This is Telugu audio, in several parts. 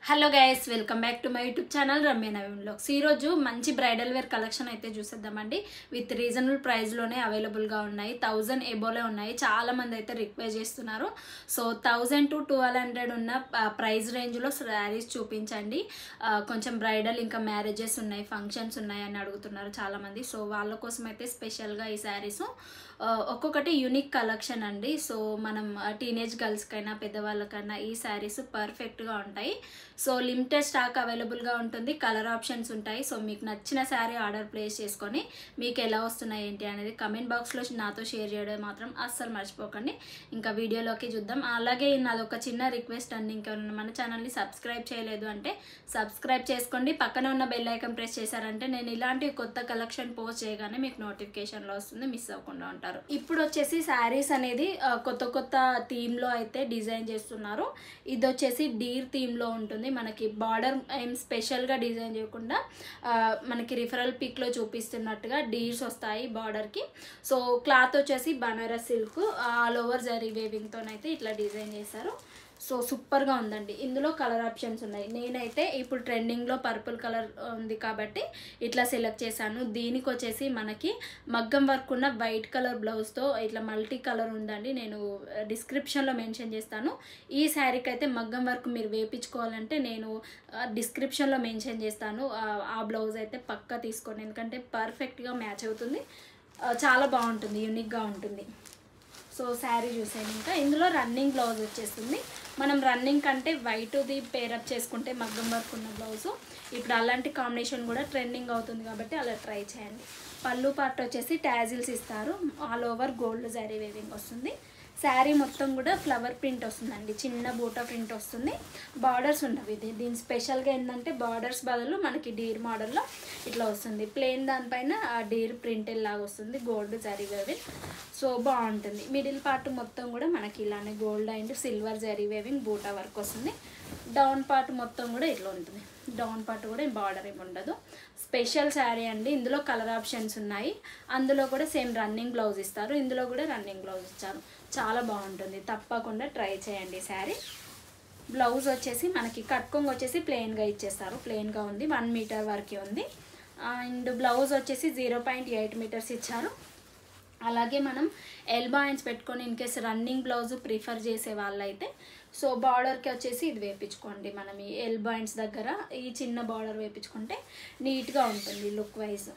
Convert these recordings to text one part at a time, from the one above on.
Hello guys, welcome back to my YouTube channel Ramya Naveen vlogs. ఈరోజు మంచి బ్రైడల్ వేర్ కలెక్షన్ అయితే చూసేద్దామండి. విత్ రీజనబుల్ ప్రైస్లోనే అవైలబుల్గా ఉన్నాయి. 1000 ఎబోలే ఉన్నాయి. చాలా మంది అయితే రిక్వెస్ట్ చేస్తున్నారు. సో 1000 to 1200 ఉన్న ప్రైస్ రేంజ్లో శారీస్ చూపించండి. కొంచెం బ్రైడల్ ఇంకా మ్యారేజెస్ ఉన్నాయి, ఫంక్షన్స్ ఉన్నాయి అని అడుగుతున్నారు చాలామంది. సో వాళ్ళ కోసం అయితే స్పెషల్గా ఈ శారీస్ ఒక్కొక్కటి యూనిక్ కలెక్షన్ అండి. సో మనం టీనేజ్ గర్ల్స్కైనా పెద్దవాళ్ళకైనా ఈ శారీస్ పర్ఫెక్ట్గా ఉంటాయి. సో లిమిటెడ్ స్టాక్ అవైలబుల్గా ఉంటుంది, కలర్ ఆప్షన్స్ ఉంటాయి. సో మీకు నచ్చిన శారీ ఆర్డర్ ప్లేస్ చేసుకొని మీకు ఎలా వస్తున్నాయి ఏంటి అనేది కమెంట్ బాక్స్లో నాతో షేర్ చేయడం మాత్రం అస్సలు మర్చిపోకండి. ఇంకా వీడియోలోకి చూద్దాం. అలాగే నాదొక చిన్న రిక్వెస్ట్ అండి, ఇంకా మన ఛానల్ని సబ్స్క్రైబ్ చేయలేదు అంటే సబ్స్క్రైబ్ చేసుకోండి. పక్కన ఉన్న బెల్ ఐకాన్ ప్రెస్ చేశారంటే నేను ఇలాంటి కొత్త కలెక్షన్ పోస్ట్ చేయగానే మీకు నోటిఫికేషన్లో వస్తుంది, మిస్ అవ్వకుండా ఉంటారు. ఇప్పుడు వచ్చేసి శారీస్ అనేది కొత్త కొత్త థీమ్లో అయితే డిజైన్ చేస్తున్నారు. ఇది వచ్చేసి డీర్ థీమ్లో ఉంటుంది. మనకి బార్డర్ ఏం స్పెషల్గా డిజైన్ చేయకుండా మనకి రిఫరల్ పిక్లో చూపిస్తున్నట్టుగా డీర్స్ వస్తాయి బార్డర్కి. సో క్లాత్ వచ్చేసి Banaras silk all over zari వేవింగ్తోనైతే ఇట్లా డిజైన్ చేశారు. సో సూపర్గా ఉందండి. ఇందులో కలర్ ఆప్షన్స్ ఉన్నాయి. నేనైతే ఇప్పుడు ట్రెండింగ్లో పర్పుల్ కలర్ ఉంది కాబట్టి ఇట్లా సెలెక్ట్ చేశాను. దీనికి వచ్చేసి మనకి మగ్గం వర్క్ ఉన్న వైట్ కలర్ బ్లౌజ్తో ఇట్లా మల్టీ కలర్ ఉందండి. నేను డిస్క్రిప్షన్లో మెన్షన్ చేస్తాను. ఈ శారీకి అయితే మగ్గం వర్క్ మీరు వేయించుకోవాలంటే నేను డిస్క్రిప్షన్లో మెన్షన్ చేస్తాను. ఆ బ్లౌజ్ అయితే పక్కా తీసుకోండి, ఎందుకంటే పర్ఫెక్ట్గా మ్యాచ్ అవుతుంది. చాలా బాగుంటుంది, యూనిక్గా ఉంటుంది. సో శారీ చూసాను. ఇంకా ఇందులో రన్నింగ్ బ్లౌజ్ వచ్చేస్తుంది. మనం రన్నింగ్ కంటే వైట్ది పేరప్ చేసుకుంటే మగ్గం వర్క్ ఉన్న బ్లౌజు ఇప్పుడు అలాంటి కాంబినేషన్ కూడా ట్రెండింగ్ అవుతుంది కాబట్టి అలా ట్రై చేయండి. పళ్ళు పార్ట్ వచ్చేసి టాజిల్స్ ఇస్తారు. All over gold zari weaving వస్తుంది. శారీ మొత్తం కూడా ఫ్లవర్ ప్రింట్ వస్తుందండి, చిన్న బూటా ప్రింట్ వస్తుంది. బార్డర్స్ ఉండవు. దీని స్పెషల్గా ఏంటంటే బార్డర్స్ బదులు మనకి డీర్ మోడల్లో ఇట్లా వస్తుంది. ప్లెయిన్ దానిపైన డీర్ ప్రింట్ లాగా వస్తుంది, గోల్డ్ జరీ వేవింగ్. సో బాగుంటుంది. మిడిల్ పార్ట్ మొత్తం కూడా మనకి ఇలానే gold and silver zari weaving బూటా వర్క్ వస్తుంది. డౌన్ పార్ట్ మొత్తం కూడా ఇట్లా ఉంటుంది. డౌన్ పార్ట్ కూడా బార్డర్ ఏమి ఉండదు. స్పెషల్ శారీ అండి. ఇందులో కలర్ ఆప్షన్స్ ఉన్నాయి. అందులో కూడా సేమ్ రన్నింగ్ బ్లౌజ్ ఇస్తారు. ఇందులో కూడా రన్నింగ్ బ్లౌజ్ ఇచ్చారు. చాలా బాగుంటుంది, తప్పకుండా ట్రై చేయండి శారీ. బ్లౌజ్ వచ్చేసి మనకి కట్కొంగ వచ్చేసి ప్లెయిన్గా ఇచ్చేస్తారు. ప్లెయిన్గా ఉంది, 1 మీటర్ వరకే ఉంది. అండ్ బ్లౌజ్ వచ్చేసి 0.8 మీటర్స్ ఇచ్చారు. అలాగే మనం ఎల్బో హ్యాండ్స్ పెట్టుకొని in case running blouse prefer చేసే వాళ్ళైతే సో బార్డర్కి వచ్చేసి ఇది వేయించుకోండి. మనం ఈ ఎల్బో హ్యాండ్స్ దగ్గర ఈ చిన్న బార్డర్ వేయించుకుంటే నీట్గా ఉంటుంది look wise.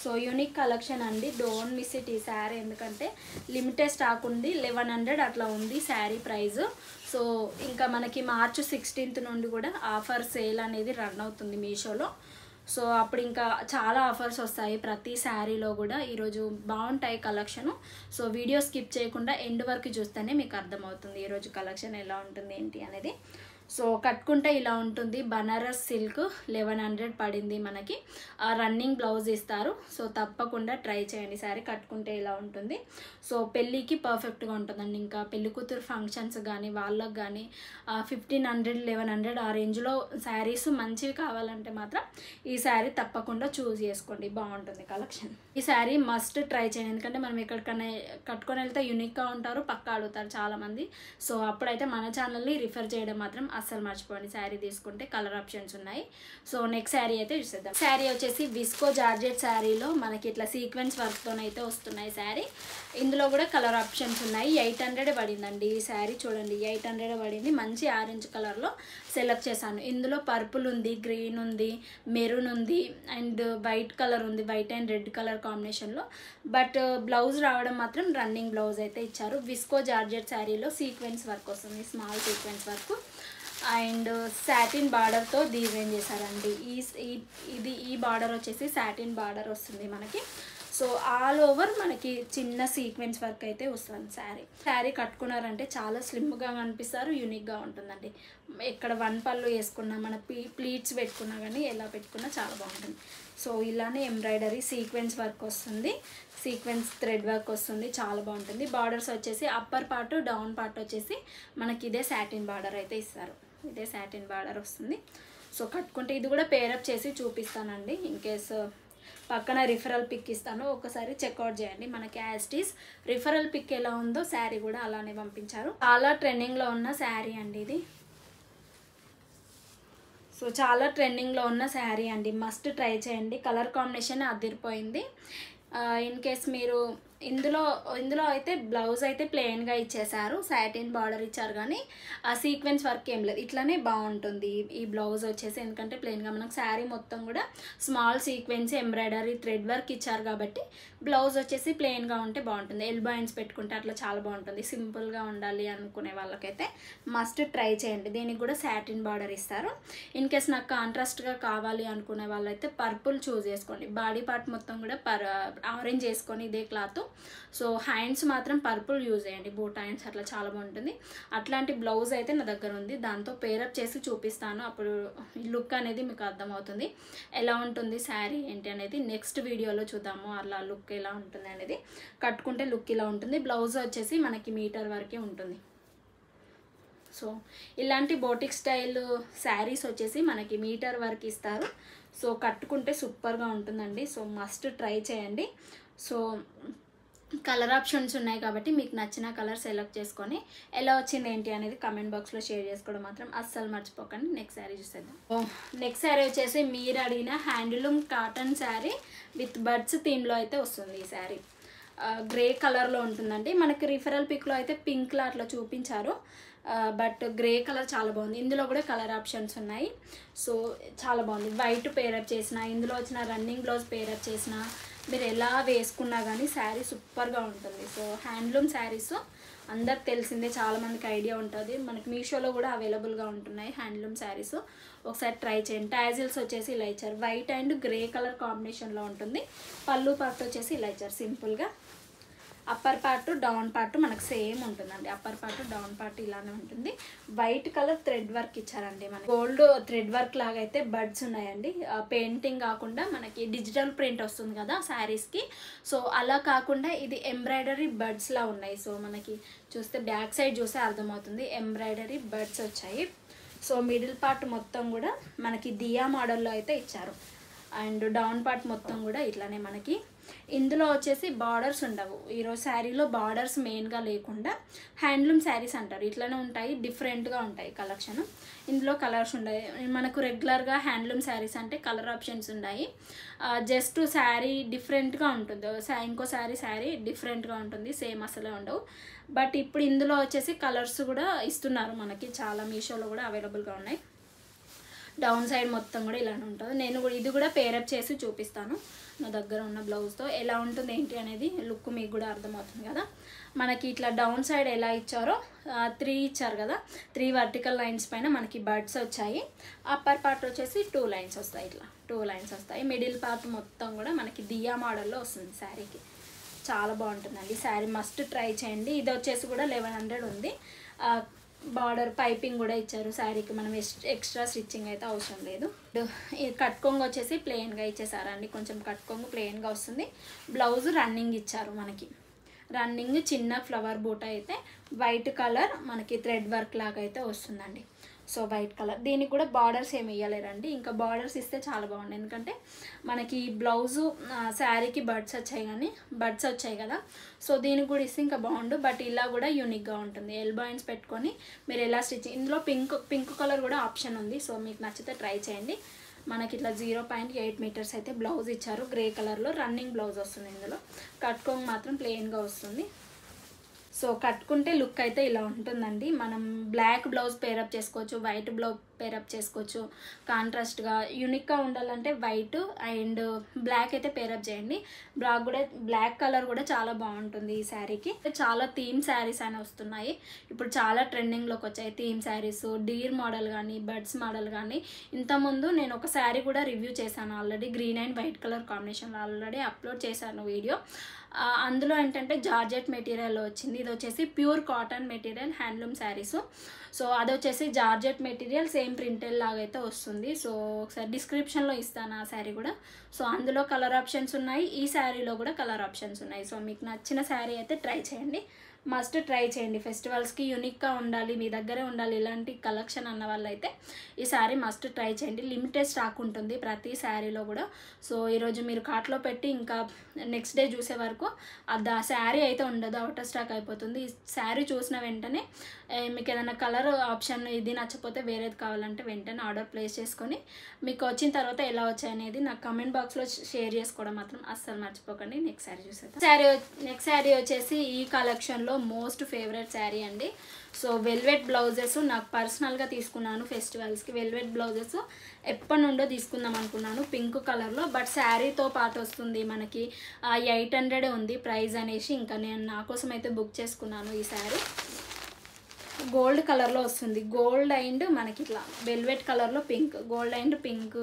So unique collection అండి, డోంట్ మిస్ ఇట్ ఈ శారీ. ఎందుకంటే లిమిటెడ్ స్టాక్ ఉంది, 1100 అట్లా ఉంది శారీ ప్రైస్. సో ఇంకా మనకి March 16th నుండి కూడా ఆఫర్ సేల్ అనేది రన్ అవుతుంది మీషోలో. సో అప్పుడు ఇంకా చాలా ఆఫర్స్ వస్తాయి ప్రతి శారీలో కూడా. ఈరోజు బాగుంటాయి కలెక్షను. సో వీడియో స్కిప్ చేయకుండా ఎండ్ వరకు చూస్తేనే మీకు అర్థమవుతుంది ఈరోజు కలెక్షన్ ఎలా ఉంటుంది ఏంటి అనేది. సో కట్టుకుంటే ఇలా ఉంటుంది. బనారస్ సిల్క్ 1100 పడింది మనకి. రన్నింగ్ బ్లౌజ్ ఇస్తారు. సో తప్పకుండా ట్రై చేయండి. శారీ కట్టుకుంటే ఇలా ఉంటుంది. సో పెళ్ళికి పర్ఫెక్ట్గా ఉంటుందండి. ఇంకా పెళ్లి కూతురు ఫంక్షన్స్ కానీ వాళ్ళకు కానీ 1500 1100 ఆ రేంజ్లో శారీస్ మంచివి కావాలంటే మాత్రం ఈ శారీ తప్పకుండా చూస్ చేసుకోండి, బాగుంటుంది కలెక్షన్. ఈ శారీ మస్ట్ ట్రై చేయండి, ఎందుకంటే మనం ఎక్కడికైనా కట్టుకొని వెళ్తే యూనిక్గా ఉంటారు, పక్కా అడుగుతారు చాలామంది. సో అప్పుడైతే మన ఛానల్ని రిఫర్ చేయడం మాత్రం అస్సలు మర్చిపోండి. శారీ తీసుకుంటే కలర్ ఆప్షన్స్ ఉన్నాయి. సో నెక్స్ట్ శారీ అయితే చూసేద్దాం. శారీ వచ్చేసి విస్కో జార్జెట్ శారీలో మనకి ఇట్లా సీక్వెన్స్ వర్క్తోనైతే వస్తున్నాయి శారీ. ఇందులో కూడా కలర్ ఆప్షన్స్ ఉన్నాయి. 800 పడిందండి ఈ శారీ. చూడండి 800 పడింది. మంచి ఆరెంజ్ కలర్లో సెలెక్ట్ చేశాను. ఇందులో పర్పుల్ ఉంది, గ్రీన్ ఉంది, మెరూన్ ఉంది అండ్ వైట్ కలర్ ఉంది, వైట్ అండ్ రెడ్ కలర్ కాంబినేషన్లో. బట్ బ్లౌజ్ రావడం మాత్రం రన్నింగ్ బ్లౌజ్ అయితే ఇచ్చారు. విస్కో జార్జెట్ శారీలో సీక్వెన్స్ వర్క్ వస్తుంది, small sequence work and satin బార్డర్తో డిజైన్ చేశారండి. ఈ బార్డర్ వచ్చేసి సాటిన్ బార్డర్ వస్తుంది మనకి. సో ఆల్ ఓవర్ మనకి చిన్న సీక్వెన్స్ వర్క్ అయితే వస్తుంది. శారీ కట్టుకున్నారంటే చాలా స్లిమ్గా కనిపిస్తారు, యూనిక్గా ఉంటుందండి. ఎక్కడ 1 పళ్ళు వేసుకున్నా, మన ప్లీట్స్ పెట్టుకున్నా కానీ ఎలా పెట్టుకున్నా చాలా బాగుంటుంది. సో ఇలానే ఎంబ్రాయిడరీ సీక్వెన్స్ వర్క్ వస్తుంది, సీక్వెన్స్ థ్రెడ్ వర్క్ వస్తుంది, చాలా బాగుంటుంది. బార్డర్స్ వచ్చేసి అప్పర్ పార్ట్ డౌన్ పార్ట్ వచ్చేసి మనకి ఇదే సాటిన్ బార్డర్ అయితే ఇస్తారు. ఇదే సాటిన్ బార్డర్ వస్తుంది. సో కట్టుకుంటే ఇది కూడా పేరప్ చేసి చూపిస్తానండి. ఇన్ కేస్ పక్కన రిఫరల్ పిక్ ఇస్తాను, ఒకసారి చెక్అవుట్ చేయండి. మనకి as it is referral pic ఎలా ఉందో శారీ కూడా అలానే పంపించారు. చాలా ట్రెండింగ్లో ఉన్న శారీ అండి ఇది. సో చాలా ట్రెండింగ్లో ఉన్న శారీ అండి, మస్ట్ ట్రై చేయండి. కలర్ కాంబినేషన్ అదిరిపోయింది. ఇన్ కేస్ మీరు ఇందులో అయితే బ్లౌజ్ అయితే ప్లెయిన్గా ఇచ్చేసారు, సాటిన్ బార్డర్ ఇచ్చారు, కానీ ఆ సీక్వెన్స్ వర్క్ ఏం లేదు. ఇట్లానే బాగుంటుంది ఈ బ్లౌజ్ వచ్చేసి, ఎందుకంటే ప్లెయిన్గా మనకు శారీ మొత్తం కూడా small sequence embroidery thread work ఇచ్చారు కాబట్టి బ్లౌజ్ వచ్చేసి ప్లెయిన్గా ఉంటే బాగుంటుంది. ఎల్బో హ్యాండ్స్ పెట్టుకుంటే అట్లా చాలా బాగుంటుంది. సింపుల్గా ఉండాలి అనుకునే వాళ్ళకైతే మస్ట్ ట్రై చేయండి. దీనికి కూడా సాటిన్ బార్డర్ ఇస్తారు. ఇన్ కేస్ నాకు కాంట్రాస్ట్గా కావాలి అనుకునే వాళ్ళైతే పర్పుల్ చూస్ చేసుకోండి. బాడీ పార్ట్ మొత్తం కూడా ఆరెంజ్ వేసుకొని ఇదే క్లాత్. సో హ్యాండ్స్ మాత్రం పర్పుల్ యూజ్ చేయండి, బూట్ హ్యాండ్స్ అట్లా చాలా బాగుంటుంది. అట్లాంటి బ్లౌజ్ అయితే నా దగ్గర ఉంది, దాంతో పేరప్ చేసి చూపిస్తాను. అప్పుడు లుక్ అనేది మీకు అర్థమవుతుంది ఎలా ఉంటుంది శారీ ఏంటి అనేది. నెక్స్ట్ వీడియోలో చూద్దాము అలా లుక్ ఎలా ఉంటుంది అనేది. కట్టుకుంటే లుక్ ఇలా ఉంటుంది. బ్లౌజ్ వచ్చేసి మనకి మీటర్ వరకే ఉంటుంది. సో ఇలాంటి బోటిక్ స్టైల్ శారీస్ వచ్చేసి మనకి మీటర్ వరకు ఇస్తారు. సో కట్టుకుంటే సూపర్గా ఉంటుందండి. సో మస్ట్ ట్రై చేయండి. సో కలర్ ఆప్షన్స్ ఉన్నాయి కాబట్టి మీకు నచ్చిన కలర్ సెలెక్ట్ చేసుకొని ఎలా వచ్చింది ఏంటి అనేది కమెంట్ బాక్స్లో షేర్ చేసుకోవడం మాత్రం అస్సలు మర్చిపోకండి. నెక్స్ట్ శారీ చూసేద్దాం. నెక్స్ట్ శారీ వచ్చేసి మీరు అడిగిన handloom cotton sari with birds థీమ్లో అయితే వస్తుంది. ఈ శారీ గ్రే కలర్లో ఉంటుందండి. మనకి రిఫరల్ పిక్లో అయితే పింక్లో అట్లా చూపించారు, బట్ గ్రే కలర్ చాలా బాగుంది. ఇందులో కూడా కలర్ ఆప్షన్స్ ఉన్నాయి. సో చాలా బాగుంది. వైట్ పేరప్ చేసిన, ఇందులో వచ్చిన రన్నింగ్ బ్లౌజ్ పేరప్ చేసిన, మీరు ఎలా వేసుకున్నా కానీ శారీ సూపర్గా ఉంటుంది. సో హ్యాండ్లూమ్ శారీస్ అందరికి తెలిసిందే, చాలామందికి ఐడియా ఉంటుంది. మనకి మీషోలో కూడా అవైలబుల్గా ఉంటున్నాయి హ్యాండ్లూమ్ శారీస్. ఒకసారి ట్రై చేయండి. టాజిల్స్ వచ్చేసి ఇలా ఇచ్చారు, వైట్ అండ్ గ్రే కలర్ కాంబినేషన్లో ఉంటుంది. పళ్ళు పార్ట్ వచ్చేసి ఇలా ఇచ్చారు సింపుల్గా. అప్పర్ పార్ట్ డౌన్ పార్ట్ మనకు సేమ్ ఉంటుందండి. అప్పర్ పార్ట్ డౌన్ పార్ట్ ఇలానే ఉంటుంది. వైట్ కలర్ థ్రెడ్ వర్క్ ఇచ్చారండి. మనకి గోల్డ్ థ్రెడ్ వర్క్ లాగా అయితే బర్డ్స్ ఉన్నాయండి. పెయింటింగ్ కాకుండా మనకి డిజిటల్ ప్రింట్ వస్తుంది కదా శారీస్కి, సో అలా కాకుండా ఇది ఎంబ్రాయిడరీ బర్డ్స్లా ఉన్నాయి. సో మనకి చూస్తే బ్యాక్ సైడ్ చూస్తే అర్థమవుతుంది ఎంబ్రాయిడరీ బర్డ్స్ వచ్చాయి. సో మిడిల్ పార్ట్ మొత్తం కూడా మనకి దియా మోడల్లో అయితే ఇచ్చారు. అండ్ డౌన్ పార్ట్ మొత్తం కూడా ఇట్లానే మనకి. ఇందులో వచ్చేసి బార్డర్స్ ఉండవు. ఈరోజు శారీలో బార్డర్స్ మెయిన్గా లేకుండా హ్యాండ్లూమ్ శారీస్ అంటారు, ఇట్లానే ఉంటాయి, డిఫరెంట్గా ఉంటాయి కలెక్షన్. ఇందులో కలర్స్ ఉంటాయి. మనకు రెగ్యులర్గా హ్యాండ్లూమ్ శారీస్ అంటే కలర్ ఆప్షన్స్ ఉన్నాయి. జస్ట్ శారీ డిఫరెంట్గా ఉంటుంది, ఇంకో శారీ డిఫరెంట్గా ఉంటుంది, సేమ్ అసలే ఉండవు. బట్ ఇప్పుడు ఇందులో వచ్చేసి కలర్స్ కూడా ఇస్తున్నారు మనకి, చాలా మీషోలో కూడా అవైలబుల్గా ఉన్నాయి. డౌన్ సైడ్ మొత్తం కూడా ఇలానే ఉంటుంది. నేను కూడా ఇది కూడా పేరప్ చేసి చూపిస్తాను నా దగ్గర ఉన్న బ్లౌజ్తో ఎలా ఉంటుంది ఏంటి అనేది. లుక్ మీకు కూడా అర్థమవుతుంది కదా. మనకి ఇట్లా డౌన్ సైడ్ ఎలా ఇచ్చారో 3 ఇచ్చారు కదా, 3 వర్టికల్ లైన్స్ పైన మనకి బర్డ్స్ వచ్చాయి. అప్పర్ పార్ట్ వచ్చేసి 2 లైన్స్ వస్తాయి, ఇట్లా 2 లైన్స్ వస్తాయి. మిడిల్ పార్ట్ మొత్తం కూడా మనకి దియా మోడల్లో వస్తుంది శారీకి. చాలా బాగుంటుందండి శారీ, మస్ట్ ట్రై చేయండి. ఇది వచ్చేసి కూడా 1100 ఉంది. బార్డర్ పైపింగ్ కూడా ఇచ్చారు శారీకి, మనం ఎక్స్ట్రా స్టిచ్చింగ్ అయితే అవసరం లేదు. కట్కొంగు వచ్చేసి ప్లెయిన్గా ఇచ్చేసారండి, కొంచెం కట్కొంగు ప్లెయిన్గా వస్తుంది. బ్లౌజ్ రన్నింగ్ ఇచ్చారు మనకి, రన్నింగ్ చిన్న ఫ్లవర్ బూట అయితే వైట్ కలర్ మనకి థ్రెడ్ వర్క్ లాగా అయితే వస్తుందండి. సో వైట్ కలర్, దీనికి కూడా బార్డర్స్ ఏమి ఇవ్వలేరండి, ఇంకా బార్డర్స్ ఇస్తే చాలా బాగుంది. ఎందుకంటే మనకి బ్లౌజు శారీకి బర్డ్స్ వచ్చాయి కదా, సో దీనికి కూడా ఇస్తే ఇంకా బాగుండు. బట్ ఇలా కూడా యూనిక్గా ఉంటుంది. ఎల్బో హ్యాండ్స్ పెట్టుకొని మీరు ఎలా స్టిచ్చింగ్, ఇందులో పింక్ కలర్ కూడా ఆప్షన్ ఉంది. సో మీకు నచ్చితే ట్రై చేయండి. మనకి ఇట్లా 0.8 మీటర్స్ అయితే బ్లౌజ్ ఇచ్చారు, గ్రే కలర్లో రన్నింగ్ బ్లౌజ్ వస్తుంది. ఇందులో కట్టుకోంగ్ మాత్రం ప్లెయిన్గా వస్తుంది. సో కట్టుకుంటే లుక్ అయితే ఇలా ఉంటుందండి. మనం బ్లాక్ బ్లౌజ్ పేరప్ చేసుకోవచ్చు, వైట్ బ్లౌజ్ పేరప్ చేసుకోవచ్చు. కాంట్రాస్ట్గా యూనిక్గా ఉండాలంటే వైట్ అండ్ బ్లాక్ అయితే పేరప్ చేయండి. బ్లాక్ కలర్ కూడా చాలా బాగుంటుంది ఈ శారీకి. చాలా థీమ్ శారీస్ అని వస్తున్నాయి ఇప్పుడు, చాలా ట్రెండింగ్లోకి వచ్చాయి థీమ్ శారీస్. డీర్ మోడల్ కానీ బర్డ్స్ మోడల్ కానీ. ఇంతకుముందు నేను ఒక శారీ కూడా రివ్యూ చేశాను already, green and white colour కాంబినేషన్లో ఆల్రెడీ అప్లోడ్ చేశాను వీడియో. అందులో ఏంటంటే జార్జెట్ మెటీరియల్లో వచ్చింది. ఇది వచ్చేసి pure cotton material handloom saris. So అది వచ్చేసి జార్జెట్ మెటీరియల్ సేమ్ ప్రింటెడ్ లాగా అయితే వస్తుంది. సో ఒకసారి డిస్క్రిప్షన్లో ఇస్తాను ఆ శారీ కూడా. సో అందులో కలర్ ఆప్షన్స్ ఉన్నాయి, ఈ శారీలో కూడా కలర్ ఆప్షన్స్ ఉన్నాయి. సో మీకు నచ్చిన శారీ అయితే ట్రై చేయండి, మస్ట్ ట్రై చేయండి. ఫెస్టివల్స్కి యూనిక్గా ఉండాలి, మీ దగ్గరే ఉండాలి ఇలాంటి కలెక్షన్ అన్న వాళ్ళైతే ఈ శారీ మస్ట్ ట్రై చేయండి. లిమిటెడ్ స్టాక్ ఉంటుంది ప్రతి శారీలో కూడా. సో ఈరోజు మీరు కార్ట్లో పెట్టి ఇంకా నెక్స్ట్ డే చూసే వరకు ఆ శారీ అయితే ఉండదు, అవుట్ ఆఫ్ స్టాక్ అయిపోతుంది. ఈ శారీ చూసిన వెంటనే మీకు ఏదైనా కలర్ ఆప్షన్ ఇది నచ్చకపోతే వేరేది కావాలంటే వెంటనే ఆర్డర్ ప్లేస్ చేసుకొని మీకు వచ్చిన తర్వాత ఎలా వచ్చాయనేది నాకు కమెంట్ బాక్స్లో షేర్ చేసుకోవడం మాత్రం అస్సలు మర్చిపోకండి. నెక్స్ట్ శారీ చూసేద్దాం. నెక్స్ట్ శారీ వచ్చేసి ఈ కలెక్షన్లో మోస్ట్ ఫేవరెట్ శారీ అండి. సో వెల్వెట్ బ్లౌజెస్ నాకు పర్సనల్గా తీసుకున్నాను ఫెస్టివల్స్కి. వెల్వెట్ బ్లౌజెస్ ఎప్పటి నుండో తీసుకుందాం అనుకున్నాను పింక్ కలర్లో, బట్ శారీతో పాటు వస్తుంది మనకి 800 ఉంది ప్రైస్ అనేసి ఇంకా నేను నా కోసం అయితే బుక్ చేసుకున్నాను. ఈ శారీ గోల్డ్ కలర్లో వస్తుంది. గోల్డ్ అండ్ మనకి ఇట్లా వెల్వెట్ కలర్లో pink, gold and pink,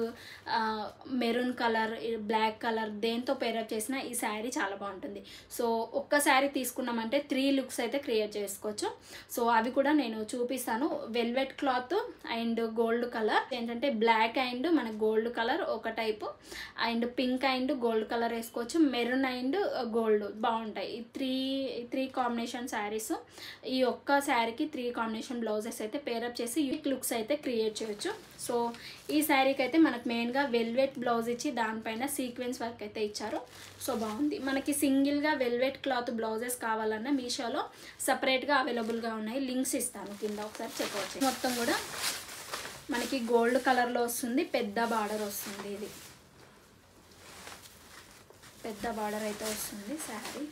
maroon colour, black colour దేంతో పేరప్ చేసిన ఈ శారీ చాలా బాగుంటుంది. సో ఒక్క శారీ తీసుకున్నామంటే 3 లుక్స్ అయితే క్రియేట్ చేసుకోవచ్చు. సో అవి కూడా నేను చూపిస్తాను. Velvet cloth and gold colour ఏంటంటే బ్లాక్ అండ్ మన గోల్డ్ కలర్ ఒక type, and pink and gold colour వేసుకోవచ్చు, మెరూన్ అండ్ గోల్డ్ బాగుంటాయి. ఈ త్రీ కాంబినేషన్ శారీస్ ఈ ఒక్క శారీకి 3 కాంబినేషన్ బ్లౌజెస్ అయితే పేరప్ చేసి యూనిక్ లుక్స్ అయితే క్రియేట్ చేయొచ్చు. సో ఈ శారీకి అయితే మనకు మెయిన్గా వెల్వెట్ బ్లౌజ్ ఇచ్చి దానిపైన సీక్వెన్స్ వర్క్ అయితే ఇచ్చారు. సో బాగుంది. మనకి సింగిల్గా వెల్వెట్ క్లాత్ బ్లౌజెస్ కావాలన్నా మీషోలో సపరేట్గా అవైలబుల్గా ఉన్నాయి. లింక్స్ ఇస్తాను కింద, ఒకసారి చెక్ అవుతుంది. మొత్తం కూడా మనకి గోల్డ్ కలర్లో వస్తుంది, పెద్ద బార్డర్ వస్తుంది. ఇది పెద్ద బార్డర్ అయితే వస్తుంది. శారీ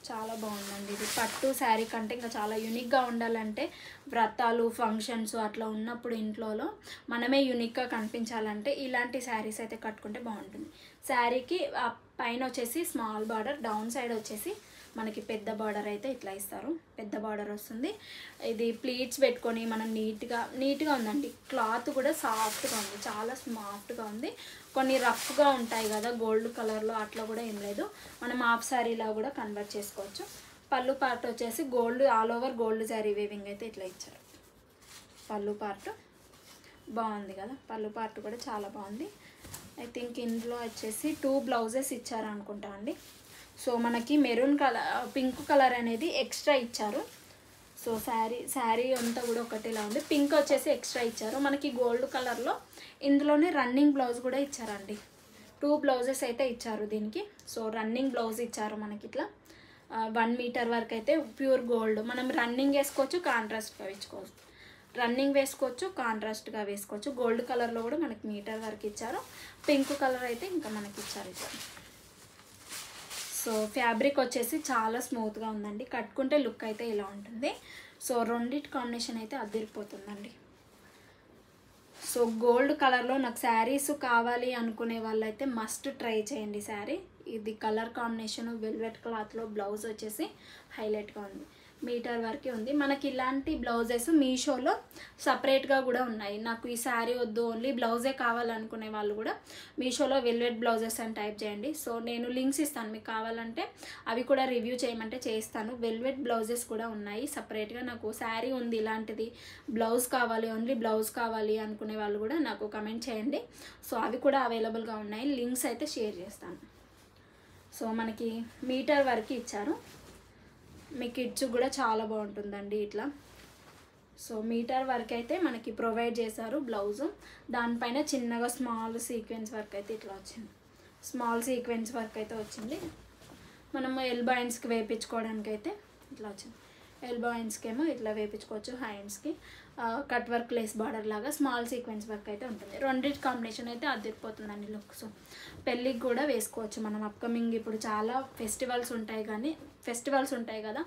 చాలా బాగుందండి. ఇది పట్టు శారీ కంటే ఇంకా చాలా యూనిక్గా ఉండాలంటే వ్రతాలు ఫంక్షన్స్ అట్లా ఉన్నప్పుడు ఇంట్లోలో మనమే యూనిక్గా కనిపించాలంటే ఇలాంటి శారీస్ అయితే కట్టుకుంటే బాగుంటుంది. శారీకి పైన వచ్చేసి స్మాల్ బార్డర్, డౌన్ సైడ్ వచ్చేసి మనకి పెద్ద బార్డర్ అయితే ఇట్లా ఇస్తారు. పెద్ద బార్డర్ వస్తుంది. ఇది ప్లీట్స్ పెట్టుకొని మనం నీట్గా ఉందండి. క్లాత్ కూడా సాఫ్ట్గా ఉంది, చాలా సాఫ్ట్గా ఉంది. కొన్ని రఫ్గా ఉంటాయి కదా గోల్డ్ కలర్లో, అట్లా కూడా ఏం లేదు. మనం హాఫ్ శారీలా కూడా కన్వర్ట్ చేసుకోవచ్చు. పళ్ళు పార్ట్ వచ్చేసి gold all over gold sari weaving అయితే ఇట్లా ఇచ్చారు. పళ్ళు పార్ట్ బాగుంది కదా, పళ్ళు పార్ట్ కూడా చాలా బాగుంది. ఐ థింక్ ఇందులో వచ్చేసి 2 బ్లౌజెస్ ఇచ్చారు అనుకుంటా అండి. సో మనకి మెరూన్ కలర్ పింక్ కలర్ అనేది ఎక్స్ట్రా ఇచ్చారు. సో శారీ అంతా కూడా ఒకటిలా ఉంది. పింక్ వచ్చేసి ఎక్స్ట్రా ఇచ్చారు. మనకి గోల్డ్ కలర్లో ఇందులోనే రన్నింగ్ బ్లౌజ్ కూడా ఇచ్చారండి. 2 బ్లౌజెస్ అయితే ఇచ్చారు దీనికి. సో రన్నింగ్ బ్లౌజ్ ఇచ్చారు మనకి ఇట్లా 1 మీటర్ వరకు అయితే ప్యూర్ గోల్డ్. మనం రన్నింగ్ వేసుకోవచ్చు, కాంట్రాస్ట్గా వేసుకోవచ్చు. రన్నింగ్ వేసుకోవచ్చు, కాంట్రాస్ట్గా వేసుకోవచ్చు. గోల్డ్ కలర్లో కూడా మనకి మీటర్ వరకు ఇచ్చారు. పింక్ కలర్ అయితే ఇంకా మనకి ఇచ్చారు ఇట్లా. సో ఫ్యాబ్రిక్ వచ్చేసి చాలా స్మూత్గా ఉందండి. కట్టుకుంటే లుక్ అయితే ఇలా ఉంటుంది. సో రెండిటి కాంబినేషన్ అయితే అదిరిపోతుందండి. సో గోల్డ్ కలర్లో నాకు శారీస్ కావాలి అనుకునే వాళ్ళైతే మస్ట్ ట్రై చేయండి శారీ. ఇది కలర్ కాంబినేషన్ వెల్వెట్ క్లాత్లో బ్లౌజ్ వచ్చేసి హైలైట్గా ఉంది. మీటర్ వరకే ఉంది. మనకి ఇలాంటి బ్లౌజెస్ మీషోలో సపరేట్గా కూడా ఉన్నాయి. నాకు ఈ శారీ వద్దు ఓన్లీ బ్లౌజే కావాలనుకునే వాళ్ళు కూడా మీషోలో వెల్వెట్ బ్లౌజెస్ అని టైప్ చేయండి. సో నేను లింక్స్ ఇస్తాను, మీకు కావాలంటే అవి కూడా రివ్యూ చేయమంటే చేస్తాను. వెల్వెట్ బ్లౌజెస్ కూడా ఉన్నాయి సపరేట్గా. నాకు శారీ ఉంది ఇలాంటిది, బ్లౌజ్ కావాలి ఓన్లీ బ్లౌజ్ కావాలి అనుకునే వాళ్ళు కూడా నాకు కమెంట్ చేయండి. సో అవి కూడా అవైలబుల్గా ఉన్నాయి. లింక్స్ అయితే షేర్ చేస్తాను. సో మనకి మీటర్ వరకు ఇచ్చారు. మీ కిడ్స్ కూడా చాలా బాగుంటుందండి ఇట్లా. సో మీటర్ వర్క్ అయితే మనకి ప్రొవైడ్ చేశారు బ్లౌజు. దానిపైన చిన్నగా స్మాల్ సీక్వెన్స్ వర్క్ అయితే ఇట్లా వచ్చింది. స్మాల్ సీక్వెన్స్ వర్క్ అయితే వచ్చింది. మనము ఎల్బో హ్యాండ్స్కి వేయించుకోవడానికి అయితే ఇట్లా వచ్చింది. ఎల్బో హ్యాండ్స్కి ఏమో ఇట్లా వేయించుకోవచ్చు. హ్యాండ్స్కి కట్ వర్క్ లేస్ బార్డర్ లాగా స్మాల్ సీక్వెన్స్ వర్క్ అయితే ఉంటుంది. రెండింటి కాంబినేషన్ అయితే అదిరిపోతుందండి లుక్. సో పెళ్ళికి కూడా వేసుకోవచ్చు మనం. అప్కమింగ్ ఇప్పుడు చాలా ఫెస్టివల్స్ ఉంటాయి కదా,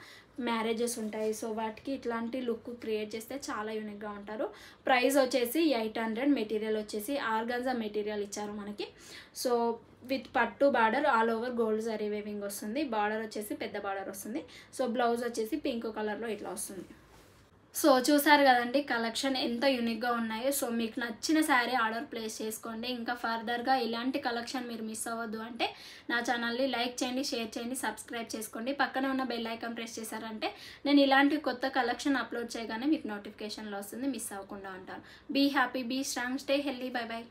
మ్యారేజెస్ ఉంటాయి. సో వాటికి ఇట్లాంటి లుక్ క్రియేట్ చేస్తే చాలా యూనిక్గా ఉంటారు. ప్రైస్ వచ్చేసి 800. మెటీరియల్ వచ్చేసి ఆర్గాన్జా మెటీరియల్ ఇచ్చారు మనకి. సో విత్ పట్టు border all over gold zari weaving వస్తుంది. బార్డర్ వచ్చేసి పెద్ద బార్డర్ వస్తుంది. సో బ్లౌజ్ వచ్చేసి పింక్ కలర్లో ఇట్లా వస్తుంది. సో చూసారు కదండి కలెక్షన్ ఎంత యూనిక్గా ఉన్నాయో. సో మీకు నచ్చిన శారీ ఆర్డర్ ప్లేస్ చేసుకోండి. ఇంకా ఫర్దర్గా ఇలాంటి కలెక్షన్ మీరు మిస్ అవ్వద్దు అంటే నా ఛానల్ని లైక్ చేయండి, షేర్ చేయండి, సబ్స్క్రైబ్ చేసుకోండి. పక్కన ఉన్న బెల్ ఐకాన్ ప్రెస్ చేశారంటే నేను ఇలాంటి కొత్త కలెక్షన్ అప్లోడ్ చేయగానే మీకు నోటిఫికేషన్లో వస్తుంది. మిస్ అవ్వకుండా ఉంటాను. Be happy, be strong, stay healthy. Bye by.